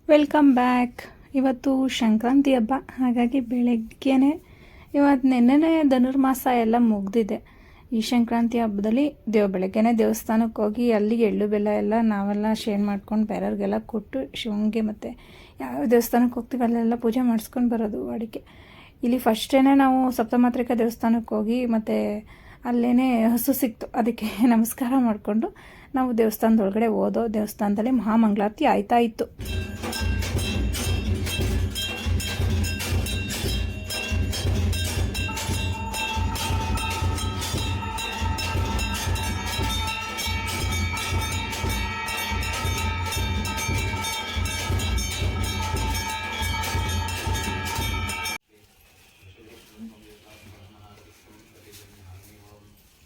Welcome back. ಇವತ್ತು ಸಂಕ್ರಾಂತಿ ಹಬ್ಬ, ಹಾಗಾಗಿ ಬೆಳಗ್ಗೆನೇ ಇವತ್ತು ನೆನ್ನೆನೇ ಧನುರ್ಮಾಸ ಎಲ್ಲ ಮುಗ್ದಿದೆ. ಈ ಸಂಕ್ರಾಂತಿ ಹಬ್ಬದಲ್ಲಿ ಬೆಳಗ್ಗೆನೇ ದೇವಸ್ಥಾನಕ್ಕೆ ಹೋಗಿ ಅಲ್ಲಿಗೆ ಎಳ್ಳು ಬೆಲ್ಲ ಎಲ್ಲ ನಾವೆಲ್ಲ ಶೇರ್ ಮಾಡ್ಕೊಂಡು ಬೇರೆಯವ್ರಿಗೆಲ್ಲ ಕೊಟ್ಟು ಶಿವನಿಗೆ ಮತ್ತು ಯಾವ ದೇವಸ್ಥಾನಕ್ಕೆ ಹೋಗ್ತೀವಿ ಅಲ್ಲೆಲ್ಲ ಪೂಜೆ ಮಾಡಿಸ್ಕೊಂಡು ಬರೋದು ವಾಡಿಕೆ. ಇಲ್ಲಿ ಫಸ್ಟೇನೆ ನಾವು ಸಪ್ತಮಾತ್ರಿಕಾ ದೇವಸ್ಥಾನಕ್ಕೆ ಹೋಗಿ ಮತ್ತು ಅಲ್ಲೇ ಹಸು ಸಿಕ್ತು, ಅದಕ್ಕೆ ನಮಸ್ಕಾರ ಮಾಡಿಕೊಂಡು ನಾವು ದೇವಸ್ಥಾನದೊಳಗಡೆ ಹೋದೋ. ದೇವಸ್ಥಾನದಲ್ಲಿ ಮಹಾಮಂಗಳಾರತಿ ಆಯ್ತಾ ಇತ್ತು.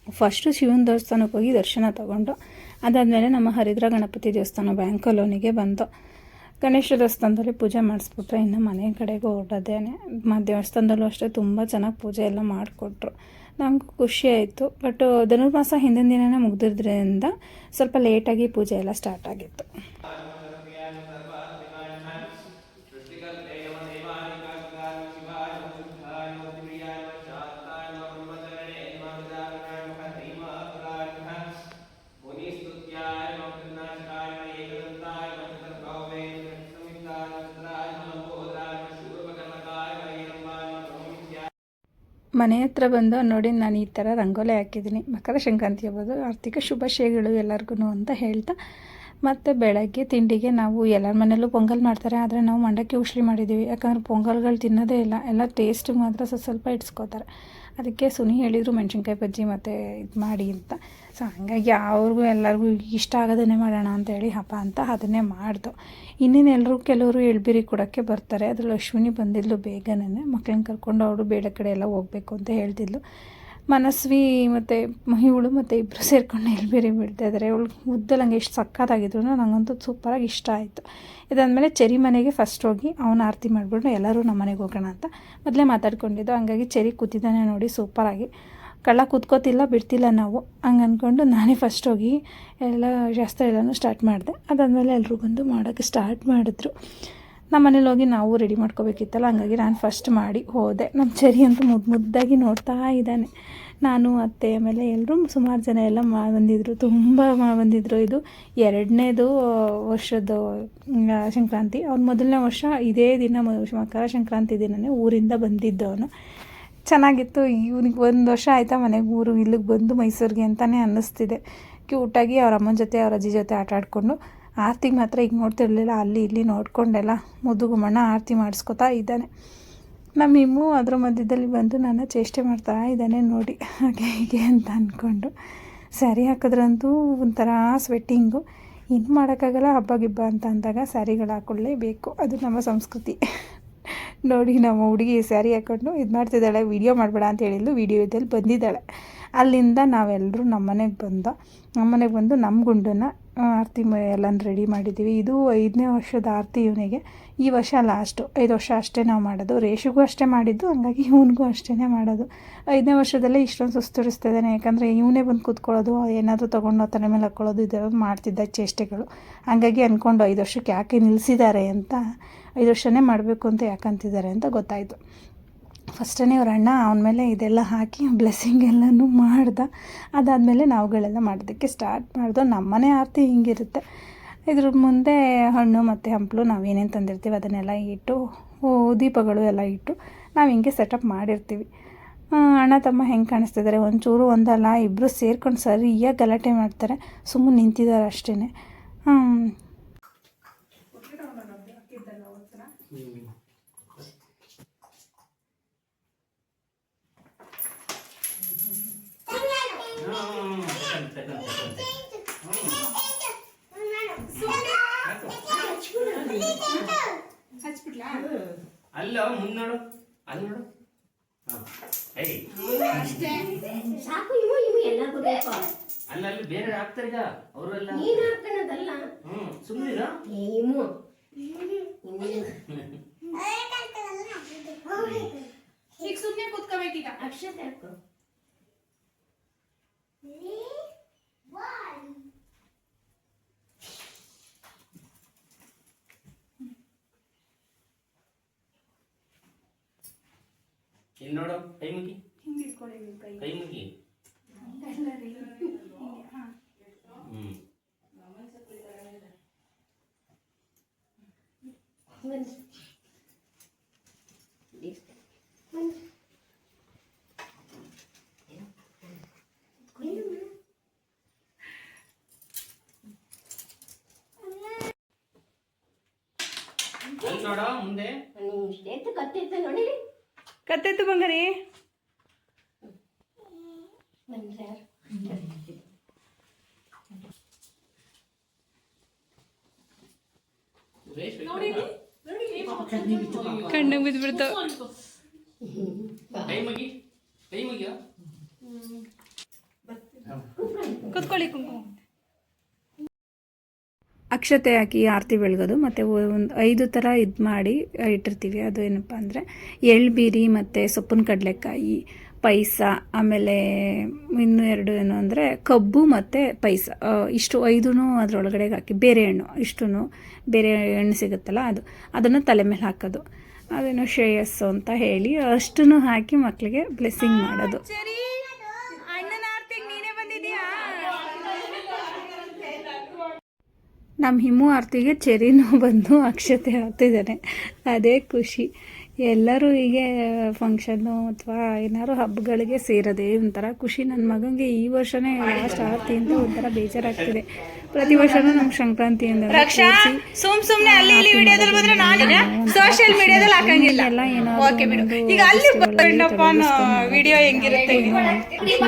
ಫಸ್ಟು ಶಿವನ ದೇವಸ್ಥಾನಕ್ಕೆ ಹೋಗಿ ದರ್ಶನ ತಗೊಂಡು ಅದಾದಮೇಲೆ ನಮ್ಮ ಹರಿದ್ರ ಗಣಪತಿ ದೇವಸ್ಥಾನ ಬ್ಯಾಂಕ್ ಕಾಲೋನಿಗೆ ಬಂದು ಗಣೇಶ ದೇವಸ್ಥಾನದಲ್ಲಿ ಪೂಜೆ ಮಾಡಿಸ್ಬಿಟ್ರೆ ಇನ್ನು ಮನೆ ಕಡೆಗೆ ಹೊರಡೋದೇನೆ. ದೇವಸ್ಥಾನದಲ್ಲೂ ಅಷ್ಟೇ ತುಂಬ ಚೆನ್ನಾಗಿ ಪೂಜೆ ಎಲ್ಲ ಮಾಡಿಕೊಟ್ರು. ನಮಗೂ ಖುಷಿ ಆಯಿತು. ಬಟ್ ಧನುರ್ಮಾಸ ಹಿಂದಿನ ದಿನವೇ ಮುಗ್ದಿರೋದ್ರಿಂದ ಸ್ವಲ್ಪ ಲೇಟಾಗಿ ಪೂಜೆ ಎಲ್ಲ ಸ್ಟಾರ್ಟ್ ಆಗಿತ್ತು. ಮನೆ ಹತ್ರ ಬಂದು ನೋಡಿ, ನಾನು ಈ ಥರ ರಂಗೋಲಿ ಹಾಕಿದ್ದೀನಿ. ಮಕರ ಸಂಕ್ರಾಂತಿ ಹಬ್ಬದ ಆರ್ಥಿಕ ಶುಭಾಶಯಗಳು ಎಲ್ಲರಿಗೂ ಅಂತ ಹೇಳ್ತಾ, ಮತ್ತು ಬೆಳಗ್ಗೆ ತಿಂಡಿಗೆ ನಾವು ಎಲ್ಲರ ಮನೆಯಲ್ಲೂ ಪೊಂಗಲ್ ಮಾಡ್ತಾರೆ, ಆದರೆ ನಾವು ಮಂಡಕ್ಕಿ ಉಶ್ಲಿ ಮಾಡಿದ್ದೀವಿ. ಯಾಕಂದರೆ ಪೊಂಗಲ್ಗಳು ತಿನ್ನೋದೇ ಇಲ್ಲ, ಎಲ್ಲ ಟೇಸ್ಟ್ ಮಾತ್ರ ಸ್ವಲ್ಪ ಇಡ್ಸ್ಕೋತಾರೆ. ಅದಕ್ಕೆ ಸುನಿ ಹೇಳಿದರು ಮೆಣಸಿನ್ಕಾಯಿ ಬಜ್ಜಿ ಮತ್ತು ಇದು ಮಾಡಿ ಅಂತ. ಸೊ ಹಾಗಾಗಿ ಅವ್ರಿಗೂ ಎಲ್ಲರಿಗೂ ಇಷ್ಟ ಆಗೋದನ್ನೇ ಮಾಡೋಣ ಅಂತೇಳಿ ಹಬ್ಬ ಅಂತ ಅದನ್ನೇ ಮಾಡ್ದು. ಇನ್ನೇನು ಎಲ್ಲರೂ ಕೆಲವರು ಎಳ್ಬಿರಿ ಕೊಡೋಕ್ಕೆ ಬರ್ತಾರೆ. ಅದರಲ್ಲಿ ಅಶ್ವಿನಿ ಬಂದಿದ್ಲು ಬೇಗನೆ, ಮಕ್ಳನ್ನ ಕರ್ಕೊಂಡು ಅವಳು ಬೇಡ ಕಡೆ ಎಲ್ಲ ಹೋಗಬೇಕು ಅಂತ ಹೇಳ್ತಿದ್ಲು. ಮನಸ್ವಿ ಮತ್ತು ಇವಳು ಮತ್ತು ಇಬ್ಬರು ಸೇರ್ಕೊಂಡು ಎಳ್ಬಿರಿ ಬಿಡ್ತಾಯಿದ್ದಾರೆ. ಅವಳು ಉದ್ದಲಂಗೆ ಎಷ್ಟು ಸಕ್ಕತ್ತಾಗಿದ್ರು, ನನಗಂತೂ ಸೂಪರಾಗಿ ಇಷ್ಟ ಆಯಿತು. ಇದಾದಮೇಲೆ ಚೆರಿ ಮನೆಗೆ ಫಸ್ಟ್ ಹೋಗಿ ಅವನ ಆರತಿ ಮಾಡಿಬಿಟ್ಟು ಎಲ್ಲರೂ ನಮ್ಮ ಮನೆಗೆ ಹೋಗೋಣ ಅಂತ ಮೊದಲೇ ಮಾತಾಡ್ಕೊಂಡಿದ್ದು. ಹಂಗಾಗಿ ಚೆರಿ ಕೂತಿದ್ದಾನೆ ನೋಡಿ ಸೂಪರಾಗಿ. ಕಳ್ಳ ಕೂತ್ಕೋತಿಲ್ಲ ಬಿಡ್ತಿಲ್ಲ ನಾವು, ಹಂಗೆ ಅಂದ್ಕೊಂಡು ನಾನೇ ಫಸ್ಟ್ ಹೋಗಿ ಎಲ್ಲ ಶಾಸ್ತ್ರ ಎಲ್ಲನೂ ಸ್ಟಾರ್ಟ್ ಮಾಡಿದೆ. ಅದಾದಮೇಲೆ ಎಲ್ಲರೂ ಬಂದು ಮಾಡೋಕ್ಕೆ ಸ್ಟಾರ್ಟ್ ಮಾಡಿದ್ರು. ನಮ್ಮ ಮನೇಲಿ ಹೋಗಿ ನಾವು ರೆಡಿ ಮಾಡ್ಕೋಬೇಕಿತ್ತಲ್ಲ, ಹಂಗಾಗಿ ನಾನು ಫಸ್ಟ್ ಮಾಡಿ ಹೋದೆ. ನಮ್ಮ ಚೆರಿ ಅಂತೂ ಮುದ್ದಾಗಿ ನೋಡ್ತಾ ಇದ್ದಾನೆ. ನಾನು ಅತ್ತೆ ಆಮೇಲೆ ಎಲ್ಲರೂ ಸುಮಾರು ಜನ ಎಲ್ಲ ಬಂದಿದ್ದರು, ತುಂಬ ಬಂದಿದ್ದರು. ಇದು 2ನೇದು ವರ್ಷದ ಸಂಕ್ರಾಂತಿ. ಅವ್ನು ಮೊದಲನೇ ವರ್ಷ ಇದೇ ದಿನ ಮಕರ ಸಂಕ್ರಾಂತಿ ದಿನವೇ ಊರಿಂದ ಬಂದಿದ್ದವನು. ಚೆನ್ನಾಗಿತ್ತು. ಇವನಿಗೆ 1 ವರ್ಷ ಆಯಿತಾ ಮನೆಗೆ ಇಲ್ಲಿಗೆ ಬಂದು ಮೈಸೂರಿಗೆ ಅಂತಲೇ ಅನ್ನಿಸ್ತಿದೆ. ಕ್ಯೂಟಾಗಿ ಅವ್ರ ಅಮ್ಮನ ಜೊತೆ ಅವ್ರ ಅಜ್ಜಿ ಜೊತೆ ಆಟ ಆಡಿಕೊಂಡು ಆರತಿಗೆ ಮಾತ್ರ ಈಗ ನೋಡ್ತಿರ್ಲಿಲ್ಲ, ಅಲ್ಲಿ ಇಲ್ಲಿ ನೋಡ್ಕೊಂಡೆಲ್ಲ ಮುದ್ದುಗುಮ್ಮಣ್ಣ ಆರತಿ ಮಾಡಿಸ್ಕೊತಾ ಇದ್ದಾನೆ. ನಮ್ಮ ಇಮ್ಮು ಅದ್ರ ಮಧ್ಯದಲ್ಲಿ ಬಂದು ನನ್ನ ಚೇಷ್ಟೆ ಮಾಡ್ತಾ ಇದ್ದಾನೆ ನೋಡಿ, ಹಾಗೆ ಹೀಗೆ ಅಂತ ಅಂದ್ಕೊಂಡು. ಸ್ಯಾರಿ ಹಾಕಿದ್ರಂತೂ ಒಂಥರ ಸ್ವೆಟ್ಟಿಂಗು. ಇನ್ನು ಮಾಡೋಕ್ಕಾಗಲ್ಲ, ಹಬ್ಬ ಗಿಬ್ಬ ಅಂತ ಅಂದಾಗ ಸ್ಯಾರಿಗಳು ಹಾಕ್ಕೊಳ್ಳೇಬೇಕು, ಅದು ನಮ್ಮ ಸಂಸ್ಕೃತಿ. ನೋಡಿ ನಮ್ಮ ಹುಡುಗಿ ಸ್ಯಾರಿ ಹಾಕ್ಕೊಂಡು ಇದು ಮಾಡ್ತಿದ್ದಾಳೆ. ವೀಡಿಯೋ ಮಾಡಬೇಡ ಅಂತ ಹೇಳಿದ್ಲು, ವೀಡಿಯೋದಲ್ಲಿ ಬಂದಿದ್ದಾಳೆ. ಅಲ್ಲಿಂದ ನಾವೆಲ್ಲರೂ ನಮ್ಮನೆಗೆ ಬಂದು ನಮ್ಮ ಗುಂಡನ್ನು ಆರತಿ ಎಲ್ಲನೂ ರೆಡಿ ಮಾಡಿದ್ದೀವಿ. ಇದು 5ನೇ ವರ್ಷದ ಆರತಿ ಇವನಿಗೆ. ಈ ವರ್ಷ ಲಾಸ್ಟು, 5 ವರ್ಷ ಅಷ್ಟೇ ನಾವು ಮಾಡೋದು. ರೇಷಿಗೂ ಅಷ್ಟೇ ಮಾಡಿದ್ದು, ಹಂಗಾಗಿ ಇವನಿಗೂ ಅಷ್ಟೇ ಮಾಡೋದು. 5ನೇ ವರ್ಷದಲ್ಲೇ ಇಷ್ಟೊಂದು ಸುಸ್ತುರಿಸ್ತಾ ಇದ್ದಾನೆ. ಯಾಕಂದರೆ ಇವನೇ ಬಂದು ಕೂತ್ಕೊಳ್ಳೋದು, ಏನಾದರೂ ತೊಗೊಂಡು ತಲೆ ಮೇಲೆ ಹಾಕ್ಕೊಳ್ಳೋದು, ಇದೆಲ್ಲ ಮಾಡ್ತಿದ್ದ ಚೇಷ್ಟೆಗಳು. ಹಾಗಾಗಿ ಅಂದ್ಕೊಂಡು 5 ವರ್ಷಕ್ಕೆ ಯಾಕೆ ನಿಲ್ಲಿಸಿದ್ದಾರೆ ಅಂತ, 5 ವರ್ಷನೇ ಮಾಡಬೇಕು ಅಂತ ಯಾಕಂತಿದ್ದಾರೆ ಅಂತ ಗೊತ್ತಾಯಿತು. ಫಸ್ಟೇ ಅವ್ರ ಅಣ್ಣ ಅವನ ಮೇಲೆ ಇದೆಲ್ಲ ಹಾಕಿ ಬ್ಲೆಸ್ಸಿಂಗ್ ಎಲ್ಲನೂ ಮಾಡ್ದೆ. ಅದಾದಮೇಲೆ ನಾವುಗಳೆಲ್ಲ ಮಾಡೋದಕ್ಕೆ ಸ್ಟಾರ್ಟ್ ಮಾಡ್ದೋ. ನಮ್ಮನೆ ಆರತಿ ಹಿಂಗಿರುತ್ತೆ. ಇದ್ರ ಮುಂದೆ ಹಣ್ಣು ಮತ್ತು ಹಂಪಲು ನಾವೇನೇನು ತಂದಿರ್ತೀವಿ ಅದನ್ನೆಲ್ಲ ಇಟ್ಟು, ದೀಪಗಳು ಎಲ್ಲ ಇಟ್ಟು ನಾವು ಹಿಂಗೆ ಸೆಟಪ್ ಮಾಡಿರ್ತೀವಿ. ಅಣ್ಣ ತಮ್ಮ ಹೆಂಗೆ ಕಾಣಿಸ್ತಿದ್ದಾರೆ, ಒಂಚೂರು ಒಂದಲ್ಲ ಇಬ್ಬರು ಸೇರ್ಕೊಂಡು ಸರಿಯಾಗಿ ಗಲಾಟೆ ಮಾಡ್ತಾರೆ. ಸುಮ್ಮನೆ ನಿಂತಿದ್ದಾರೆ ಅಷ್ಟೇ. ಅಲ್ಲ ಮುನ್ನೋಡು ಅಲ್ಲಿ ನೋಡು. ಅಲ್ಲ ಅಲ್ಲಿ ಬೇರೆ ಹಾಕ್ತಾರೆ ಈಗ ಅವರೆಲ್ಲ. ಸುಮ್ಮನಿರ ಈಗ ಸುಮ್ಮನೆ ಕೂತ್ಕೋಬೇಕೀಗ. ಅಕ್ಷತೆ ಹಾಕು. ನೋಡು ಕೈ ಮುಗಿ, ಹಿಂಗೆ ಇಟ್ಕೊಳ್ಳಿ ನೀವು ಕೈ. ಕೈ ಮುಗಿ. ಹಂಗಲ್ಲ ರೀ, ಹಿಂಗೆ ಹಾಂ. ಅಲ್ಲಿ ನೋಡ ಮುಂದೆ. ಕತ್ತೆತ್ತು ಬಂಗಾರಿ. ಕಣ್ಣು ಬಿದ್ಬಿಡ್ತಾವ. ಕೈ ಮುಗಿ, ಕೈ ಮುಗಿಯೋ. ಕುತ್ಕೊಳ್ಳಿ. ಕುಂಕುಮ ಅಕ್ಷತೆ ಹಾಕಿ ಆರತಿ ಬೆಳಗೋದು, ಮತ್ತು ಒಂದು 5 ಥರ ಇದು ಮಾಡಿ ಇಟ್ಟಿರ್ತೀವಿ. ಅದು ಏನಪ್ಪ ಅಂದರೆ ಎಳ್ಬೀರಿ ಮತ್ತು ಸೊಪ್ಪಿನ ಕಡಲೆಕಾಯಿ, ಪಾಯಸ, ಆಮೇಲೆ ಇನ್ನೂ 2 ಏನು ಅಂದರೆ ಕಬ್ಬು ಮತ್ತು ಪಾಯಸ. ಇಷ್ಟು 5 ಅದರೊಳಗಡೆ ಹಾಕಿ, ಬೇರೆ ಹಣ್ಣು ಇಷ್ಟು ಬೇರೆ ಹಣ್ಣು ಸಿಗುತ್ತಲ್ಲ ಅದನ್ನು ತಲೆ ಮೇಲೆ ಹಾಕೋದು. ಅದೇನೋ ಶ್ರೇಯಸ್ಸು ಅಂತ ಹೇಳಿ ಅಷ್ಟನ್ನು ಹಾಕಿ ಮಕ್ಕಳಿಗೆ ಬ್ಲೆಸ್ಸಿಂಗ್ ಮಾಡೋದು. ನಮ್ಮ ಹಿಮು ಆರತಿಗೆ ಚೆರಿನೂ ಬಂದು ಅಕ್ಷತೆ ಹಾಕ್ತಿದ್ದಾನೆ. ಅದೇ ಖುಷಿ. ಎಲ್ಲರೂ ಹೀಗೆ ಫಂಕ್ಷನ್ನು ಅಥವಾ ಏನಾದ್ರು ಹಬ್ಬಗಳಿಗೆ ಸೇರೋದೇ ಒಂಥರ ಖುಷಿ. ನನ್ನ ಮಗನಿಗೆ ಈ ವರ್ಷನೇ ಲಾಸ್ಟ್ ಆರತಿ ಅಂತ ಒಂಥರ ಬೇಜಾರಾಗ್ತಿದೆ. ಪ್ರತಿ ವರ್ಷನೂ ನಮ್ಮ ಸಂಕ್ರಾಂತಿ ಅಂದ್ರೆ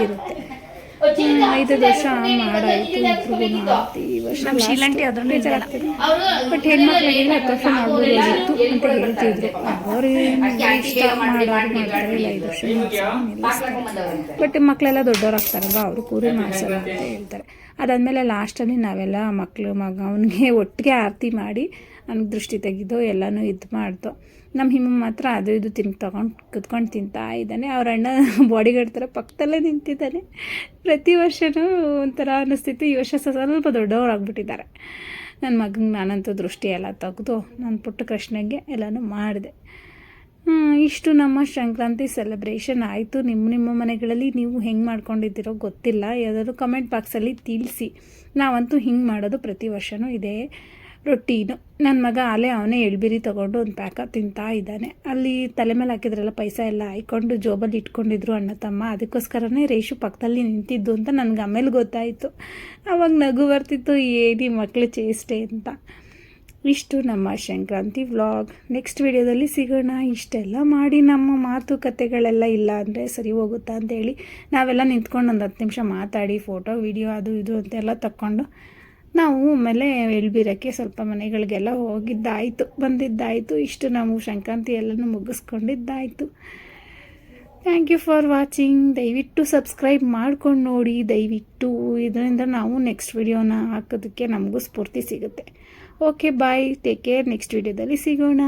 ಇರುತ್ತೆ. 5 ವರ್ಷ ಮಾಡಾಯಿತು ಇಬ್ರಿಗೂ ಆರತಿ. ಈ ವರ್ಷ ಬೇಜಾರಾಗ್ತಿದೆ. ಬಟ್ ಹೆಣ್ಮಕ್ಳಿಗೆ 10 ವರ್ಷ ಮಾಡ್ಬೋದಾಗಿತ್ತು ಅಂತ ಹೇಳ್ತಿದ್ರು. ಅವ್ರಿಗೆ ಇಷ್ಟ ಮಾಡೋರು ಮಾಡ್ತಾರೆ, ಇಲ್ಲ 5 ವರ್ಷ ನಿಲ್ಲಿಸ್ತಾರೆ. ಬಟ್ ಮಕ್ಕಳೆಲ್ಲ ದೊಡ್ಡವರಾಗ್ತಾರಲ್ವ, ಅವರು ಕೂರಿ ಮಾಡಿಸಲ್ಲ ಅಂತ ಹೇಳ್ತಾರೆ. ಅದಾದಮೇಲೆ ಲಾಸ್ಟಲ್ಲಿ ನಾವೆಲ್ಲ ಅವನಿಗೆ ಒಟ್ಟಿಗೆ ಆರತಿ ಮಾಡಿ ಅವ್ನಿಗೆ ದೃಷ್ಟಿ ತೆಗೆದು ಎಲ್ಲನೂ ಇದು ಮಾಡ್ದು. ನಮ್ಮ ಹಿಮ ಮಾತ್ರ ಅದು ಇದು ಕುತ್ಕೊಂಡು ತಿಂತಾ ಇದ್ದಾನೆ. ಅವ್ರ ಅಣ್ಣ ಬಾಡಿಗಾರ್ಡ್ ಥರ ಪಕ್ಕದಲ್ಲೇ ನಿಂತಿದ್ದಾನೆ. ಪ್ರತಿ ವರ್ಷವೂ ಒಂಥರ ಅನ್ನಿಸ್ತಿತ್ತು. ಈ ವರ್ಷ ಸ್ವಲ್ಪ ದೊಡ್ಡವರಾಗ್ಬಿಟ್ಟಿದ್ದಾರೆ. ನನ್ನ ಮಗನಿಗೆ ನಾನಂತೂ ದೃಷ್ಟಿ ಎಲ್ಲ ತೆಗೆದು ನನ್ನ ಪುಟ್ಟ ಕೃಷ್ಣಗೆ ಎಲ್ಲನೂ ಮಾಡಿದೆ. ಇಷ್ಟು ನಮ್ಮ ಸಂಕ್ರಾಂತಿ ಸೆಲೆಬ್ರೇಷನ್ ಆಯಿತು. ನಿಮ್ಮ ಮನೆಗಳಲ್ಲಿ ನೀವು ಹೆಂಗೆ ಮಾಡ್ಕೊಂಡಿದ್ದೀರೋ ಗೊತ್ತಿಲ್ಲ, ಯಾವುದಾದ್ರು ಕಮೆಂಟ್ ಬಾಕ್ಸಲ್ಲಿ ತಿಳಿಸಿ. ನಾವಂತೂ ಹಿಂಗೆ ಮಾಡೋದು ಪ್ರತಿ ವರ್ಷವೂ ಇದೇ ರೊಟ್ಟೀನು. ನನ್ನ ಮಗ ಅವನೇ ಎಳ್ಬಿರಿ ತೊಗೊಂಡು ಒಂದು ಪ್ಯಾಕ ತಿಂತಾ ಇದ್ದಾನೆ. ಅಲ್ಲಿ ತಲೆ ಮೇಲೆ ಹಾಕಿದ್ರಲ್ಲ ಪೈಸಾ ಎಲ್ಲ ಹಾಕ್ಕೊಂಡು ಜೋಬಲ್ಲಿ ಇಟ್ಕೊಂಡಿದ್ರು ಅಣ್ಣ ತಮ್ಮ. ಅದಕ್ಕೋಸ್ಕರನೇ ರೇಷು ಪಕ್ಕದಲ್ಲಿ ನಿಂತಿದ್ದು ಅಂತ ನನಗೆ ಆಮೇಲೆ ಗೊತ್ತಾಯಿತು. ಆವಾಗ ನಗು ಬರ್ತಿತ್ತು, ಏನಿ ಮಕ್ಕಳು ಚೇಷ್ಟೆ ಅಂತ. ಇಷ್ಟು ನಮ್ಮ ಸಂಕ್ರಾಂತಿ ವ್ಲಾಗ್. ನೆಕ್ಸ್ಟ್ ವಿಡಿಯೋದಲ್ಲಿ ಸಿಗೋಣ. ಇಷ್ಟೆಲ್ಲ ಮಾಡಿ ನಮ್ಮ ಮಾತುಕತೆಗಳೆಲ್ಲ ಇಲ್ಲ ಅಂದರೆ ಸರಿ ಹೋಗುತ್ತಾ ಅಂತೇಳಿ ನಾವೆಲ್ಲ ನಿಂತ್ಕೊಂಡು ಒಂದು 10 ನಿಮಿಷ ಮಾತಾಡಿ ಫೋಟೋ ವಿಡಿಯೋ ಅದು ಇದು ಅಂತೆಲ್ಲ ತಕ್ಕೊಂಡು ನಾವು ಆಮೇಲೆ ಎಳ್ಬೀರಕ್ಕೆ ಸ್ವಲ್ಪ ಮನೆಗಳಿಗೆಲ್ಲ ಹೋಗಿದ್ದಾಯಿತು, ಬಂದಿದ್ದಾಯಿತು. ಇಷ್ಟು ನಾವು ಸಂಕ್ರಾಂತಿ ಎಲ್ಲನೂ ಮುಗಿಸ್ಕೊಂಡಿದ್ದಾಯಿತು. Thank you for watching. ದಯವಿಟ್ಟು ಸಬ್ಸ್ಕ್ರೈಬ್ ಮಾಡ್ಕೊಂಡು ನೋಡಿ ದಯವಿಟ್ಟು. ಇದರಿಂದ ನಾವು ನೆಕ್ಸ್ಟ್ ವಿಡಿಯೋನ ಹಾಕೋದಕ್ಕೆ ನಮಗೂ ಸ್ಫೂರ್ತಿ ಸಿಗುತ್ತೆ. Okay bye, take care. Next ವಿಡಿಯೋದಲ್ಲಿ ಸಿಗೋಣ.